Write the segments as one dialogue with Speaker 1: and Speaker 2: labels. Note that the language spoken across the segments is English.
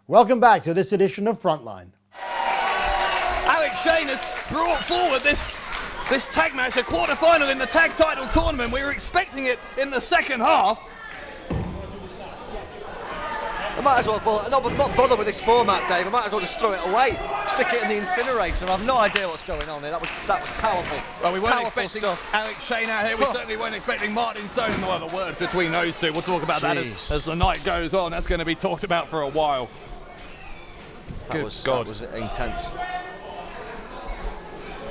Speaker 1: Welcome back to this edition of Frontline.
Speaker 2: Alex Shane has brought forward this tag match, a quarter-final in the tag title tournament. We were expecting it in the second half.
Speaker 3: I might as well, not bother with this format, Dave. I might as well just throw it away, stick it in the incinerator. I have no idea what's going on here. That was powerful.
Speaker 2: Well, we weren't
Speaker 3: powerful
Speaker 2: expecting
Speaker 3: stuff.
Speaker 2: Alex Shane out here. We certainly weren't expecting Martin Stone. And well, the words between those two. We'll talk about that as the night goes on. That's going to be talked about for a while.
Speaker 3: That was intense.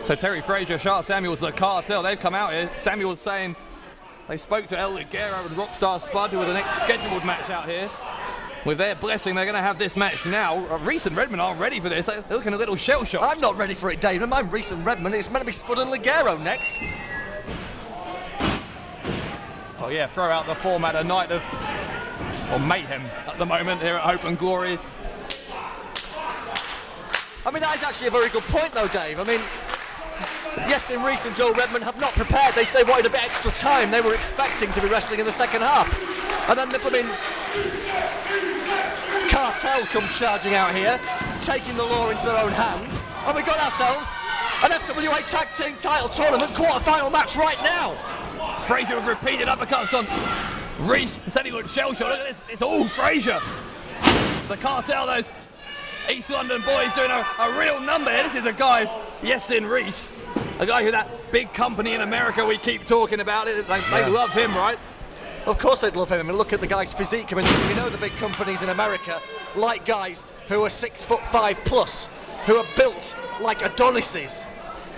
Speaker 2: So Terry Frazier, Sharp Samuels, the cartel, they've come out here. Samuels saying they spoke to El Ligero and Rockstar Spud, who are the next scheduled match out here. With their blessing, they're going to have this match now. Reese and Redman aren't ready for this. They're looking a little shell-shocked.
Speaker 3: I'm not ready for it, David. I'm Reese and Redman. It's meant to be Spud and Ligero next.
Speaker 2: Oh yeah, throw out the format, a night of mayhem at the moment here at Hope and Glory.
Speaker 3: I mean, that is actually a very good point, though, Dave. I mean, Iestyn, Reese and Joe Redman have not prepared. They wanted a bit extra time. They were expecting to be wrestling in the second half. And then the cartel come charging out here, taking the law into their own hands. And we got ourselves an FWA Tag Team Title Tournament quarter-final match right now.
Speaker 2: Frazier with repeated uppercuts on Reese. Said he looked shell-shocked. Look at this. It's all Frazier. The cartel, those East London boys doing a real number here. This is a guy, Iestyn Reese, a guy who that big company in America we keep talking about. They love him, right?
Speaker 3: Of course they'd love him. I mean, look at the guy's physique. I mean, you know the big companies in America like guys who are 6'5" plus, who are built like Adonises,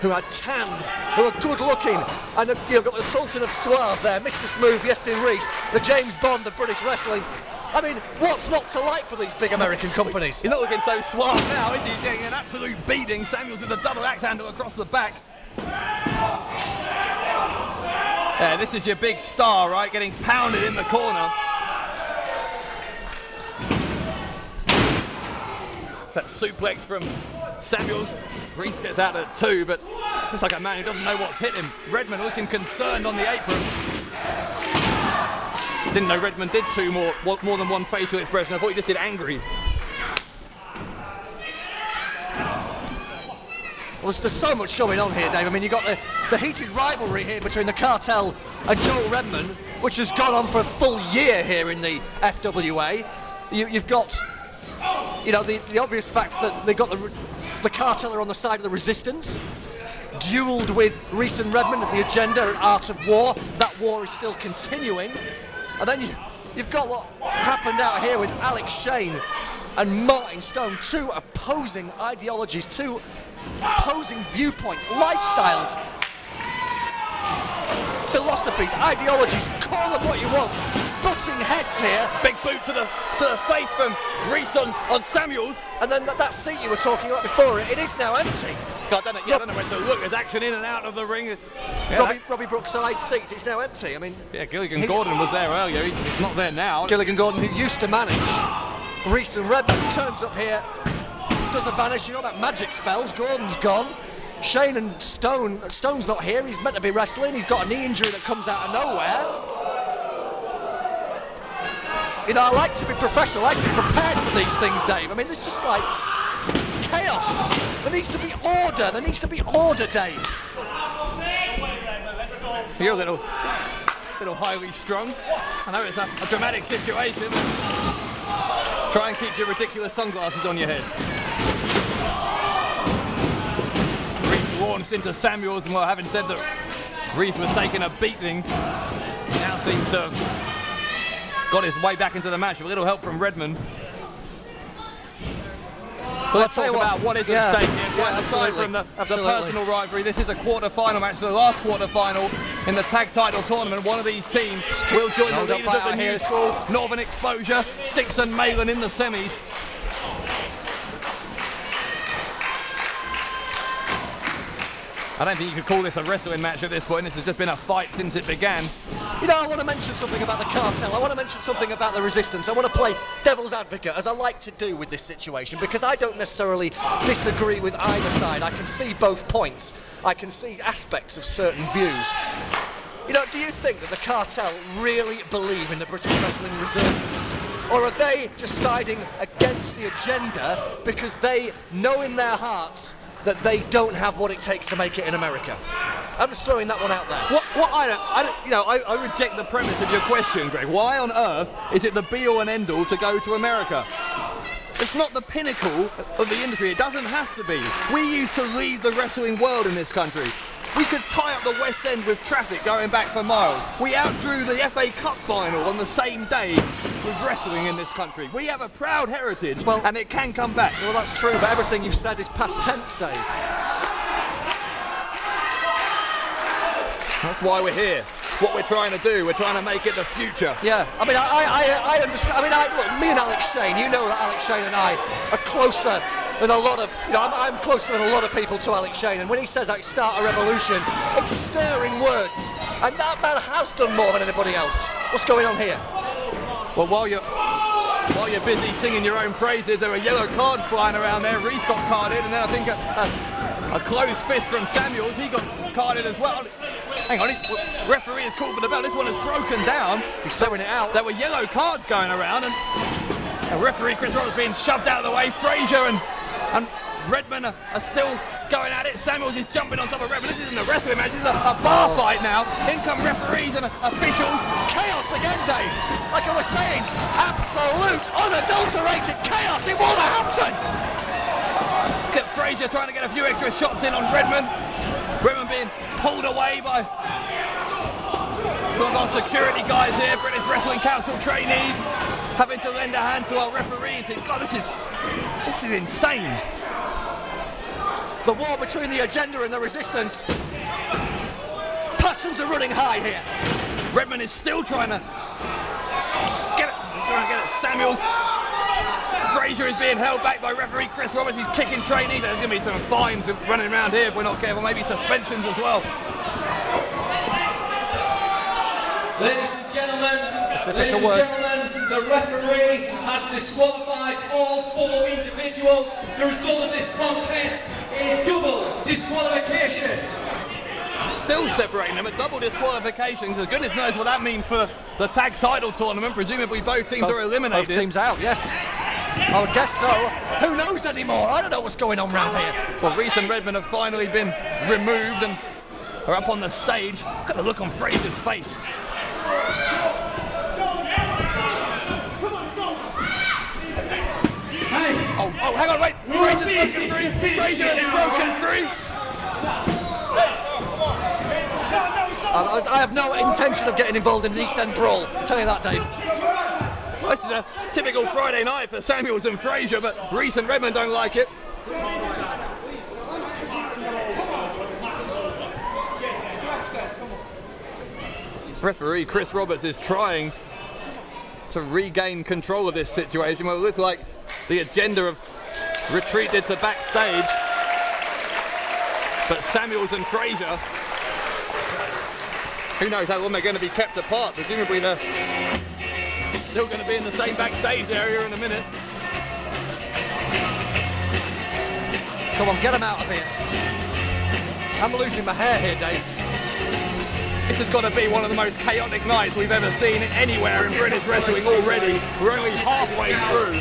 Speaker 3: who are tanned, who are good looking. And you've got the Sultan of Suave there, Mr. Smooth, Iestyn Reese, the James Bond of British wrestling. I mean, what's not to like for these big American companies?
Speaker 2: He's not looking so suave now, is he? He's getting an absolute beating. Samuels with a double axe handle across the back. Yeah, this is your big star, right? Getting pounded in the corner. That suplex from Samuels. Reese gets out at 2, but looks like a man who doesn't know what's hit him. Redman looking concerned on the apron. Didn't know Redman did more than one facial expression. I thought he just did angry.
Speaker 3: Well, there's so much going on here, Dave. I mean, you've got the heated rivalry here between the cartel and Joel Redman, which has gone on for a full year here in the FWA. You've got, you know, the obvious facts that they've got the cartel are on the side of the resistance, duelled with Reese and Redman at the agenda at Art of War. That war is still continuing. And then you've got what happened out here with Alex Shane and Martin Stone, two opposing ideologies, two opposing viewpoints, lifestyles, philosophies, ideologies, call them what you want. Butting heads here.
Speaker 2: Big boot to the face from Reese on Samuels.
Speaker 3: And then that seat you were talking about before, it is now empty.
Speaker 2: God, I don't know where to look. There's action in and out of the ring.
Speaker 3: Yeah, Robbie Brookside's seat, it's now empty. I mean,
Speaker 2: yeah, Gilligan Gordon was there earlier. He's not there now.
Speaker 3: Gilligan Gordon, who used to manage Reese and Redman, turns up here, does the vanishing, all that magic spells. Gordon's gone. Shane and Stone's not here. He's meant to be wrestling. He's got a knee injury that comes out of nowhere. You know, I like to be professional. I like to be prepared for these things, Dave. I mean, it's just like, it's chaos. There needs to be order. There needs to be order, Dave.
Speaker 2: You're a little highly strung. I know it's a dramatic situation. Try and keep your ridiculous sunglasses on your head. Reese launched into Samuels, and well, having said that Reese was taking a beating, now seems to have got his way back into the match with a little help from Redman. Well, let's talk about what is at stake here.
Speaker 3: Yeah,
Speaker 2: aside from the personal rivalry, this is a quarter-final match, the last quarter-final in the tag title tournament. One of these teams will join the leaders of the new school, Northern Exposure, Styx and Malin in the semis. I don't think you could call this a wrestling match at this point. This has just been a fight since it began.
Speaker 3: You know, I want to mention something about the cartel. I want to mention something about the resistance. I want to play devil's advocate, as I like to do with this situation, because I don't necessarily disagree with either side. I can see both points. I can see aspects of certain views. You know, do you think that the cartel really believe in the British wrestling resurgence? Or are they just siding against the agenda because they know in their hearts that they don't have what it takes to make it in America? I'm just throwing that one out there.
Speaker 2: I reject the premise of your question, Greg. Why on earth is it the be-all and end-all to go to America? It's not the pinnacle of the industry. It doesn't have to be. We used to lead the wrestling world in this country. We could tie up the West End with traffic going back for miles. We outdrew the FA Cup final on the same day with wrestling in this country. We have a proud heritage, and it can come back.
Speaker 3: Well, that's true, but everything you've said is past tense, Dave.
Speaker 2: That's why we're here. What we're trying to do, we're trying to make it the future.
Speaker 3: Yeah, I mean, I understand. I mean, look, me and Alex Shane, you know that Alex Shane and I are closer than a lot of, I'm closer than a lot of people to Alex Shane, and when he says I start a revolution, it's stirring words, and that man has done more than anybody else. What's going on here?
Speaker 2: Well, while you're busy singing your own praises, there were yellow cards flying around there. Reese got carded, and then I think a closed fist from Samuels, he got carded as well. Hang on, referee is called for the bell. This one is broken down.
Speaker 3: He's throwing it out.
Speaker 2: There were yellow cards going around, and referee Chris Roberts being shoved out of the way. Frazier and Redman are still going at it. Samuels is jumping on top of Redman. This isn't a wrestling match, this is a bar fight now. In come referees and officials.
Speaker 3: Chaos again, Dave. Like I was saying, absolute, unadulterated chaos in Wolverhampton.
Speaker 2: Look at Frazier trying to get a few extra shots in on Redman. Redman being pulled away by some of our security guys here, British Wrestling Council trainees, having to lend a hand to our referee and saying, God, this is insane.
Speaker 3: The war between the agenda and the resistance. Passions are running high here.
Speaker 2: Redman is still trying to get it. Samuels. Frazier is being held back by referee Chris Roberts. He's kicking trainees. There's going to be some fines running around here if we're not careful. Maybe suspensions as well.
Speaker 4: Ladies and gentlemen, the referee has disqualified all 4 individuals. The result of this contest is double disqualification.
Speaker 2: Still separating them, a double disqualification. So goodness knows what that means for the tag title tournament. Presumably both teams are eliminated.
Speaker 3: Both teams out, yes. I would guess so. Who knows anymore? I don't know what's going on round here.
Speaker 2: Well, Reese and Redman have finally been removed and are up on the stage. Look at the look on Frazier's face. Oh, hang on, wait. Frazier is broken free.
Speaker 3: I have no intention of getting involved in the East End brawl. I'll tell you that, Dave.
Speaker 2: This is a typical Friday night for Samuels and Frazier, but Reese and Redman don't like it. Referee Chris Roberts is trying to regain control of this situation. Well, it looks like the agenda have retreated to backstage, but Samuels and Frazier, who knows how long they're going to be kept apart. Presumably they're still going to be in the same backstage area in a minute.
Speaker 3: Come on, get them out of here. I'm losing my hair here, Dave.
Speaker 2: This has got to be one of the most chaotic nights we've ever seen anywhere in British wrestling already. We're only halfway through.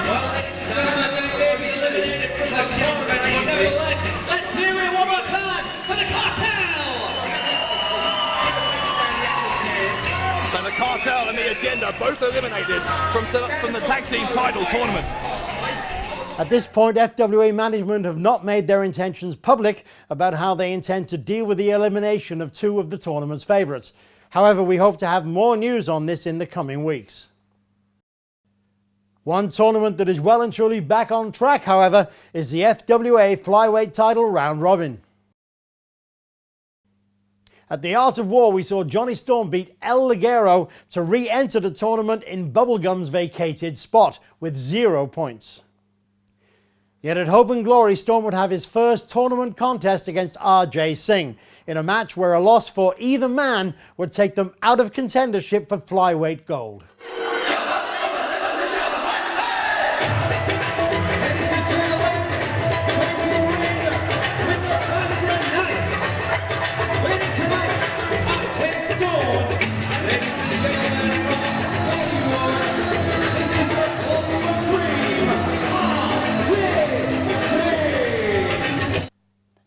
Speaker 4: Well, ladies and gentlemen, Len Davies eliminated from the tournament. Nevertheless, let's hear it one more time for the kartel.
Speaker 2: So the kartel and the agenda both eliminated from the tag team title tournament.
Speaker 1: At this point, FWA management have not made their intentions public about how they intend to deal with the elimination of 2 of the tournament's favourites. However, we hope to have more news on this in the coming weeks. One tournament that is well and truly back on track, however, is the FWA Flyweight title round robin. At the Art of War, we saw Jonny Storm beat El Ligero to re-enter the tournament in Bubblegum's vacated spot with 0 points. Yet at Hope and Glory, Storm would have his first tournament contest against RJ Singh in a match where a loss for either man would take them out of contendership for Flyweight gold.
Speaker 4: Winning tonight at 10 stone, ladies and gentlemen,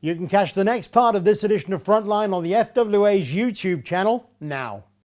Speaker 1: You can catch the next part of this edition of Frontline on the FWA's YouTube channel now.